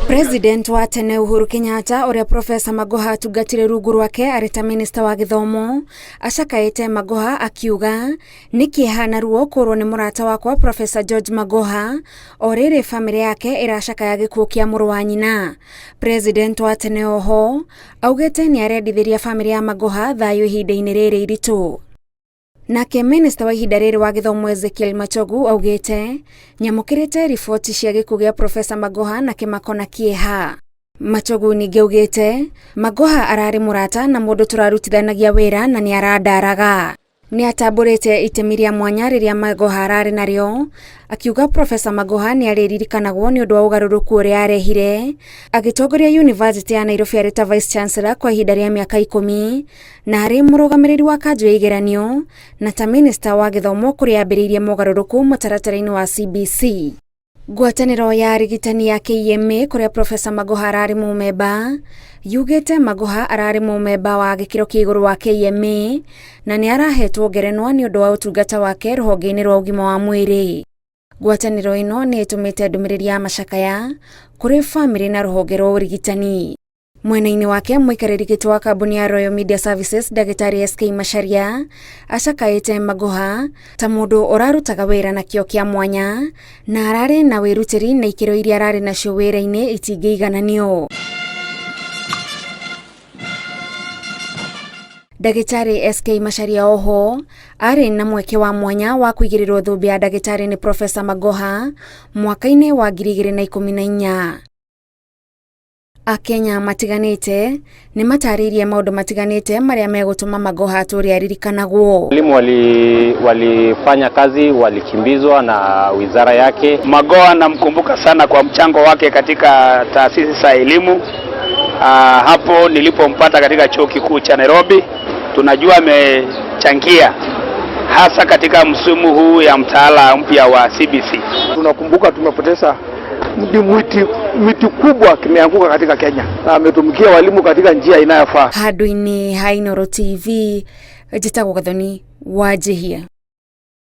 President wa tene Uhuru Kenyatta uria Profesa Magoha tugatire rungu rwake arita minister wa githomo acakaite Magoha akiuga nikihana ruo kurwo ni murata wakwa Profesa George Magoha orire family yake iracakaya gikuo kia muru wa nyina. President wa tene oho augete ni arendithiria family ya Magoha thayo ihinda-ini riri iritu. Nake minister wa ihinda riri wa githomo Ezekiel Machogu augete nyamukirite riboti cia gikuo gia Profesa Magoha na kimako na kieha. Machogu ningi augete Magoha arari murata na mundu turarutithanagia wira na ni arandaraga. Ni atamburite itemi ria mwanya riria Magoha arari nario akiuga Profesa Magoha ni ariririkanagwo ni undu wa ugaruruku uria arehire agitongoria University ya Nairobi arita Vice Chancellor kwa ihinda ria miaka 10 na ari murugamiriri wa kanju ya igeranio na ta minister wa githomo kuria ambiriirie mugaruruku mutaratara-ini wa CBC. Ngwataniro ya arigitani ya KMA kuria Profesa Magoha arari mumemba yugete Magoha arari mumemba wa gikiro kia iguru wa KMA na ni arahetwo ngerenwa ni undu wa utungata wake ruhonge-ini rwa ugima wa mwiri. Ngwataniro ino ni itumite ndumiriri ya macakaya kuri family na ruhonge rwa urigitani. Mwena-ini wake muikariri giti wa kambuni ya Royal Media Services Dagitari SK Macharia acakaite Magoha ta mundu urarutaga wira na kio kia mwanya na arari na wirutiri na ikiro iria arari nacio wira-ini itingeigananio. Dagitari SK Macharia oho ari na mweke wa mwanya wa kuigirirwo thumbi ya dagitari ni Profesa Magoha mwaka-ini wa 2014. Akenya matiganite ni mataririe maundu matiganite maria megutuma Magoha aturi aririkanagwo. Walimu walifanya kazi, walikimbizwa na wizara yake. Magoha namkumbuka sana kwa mchango wake katika taasisi za elimu. Hapo nilipompata katika chuo kikuu cha Nairobi, tunajua amechangia hasa katika msimu huu ya mtaala mpya wa CBC. Tunakumbuka tumepoteza miti kubwa kimeanguka katika Kenya na ametumikia walimu katika njia inayofaa. Handu-ini ha Inooro TV, Njitagwo Gathoni, Wanjihia.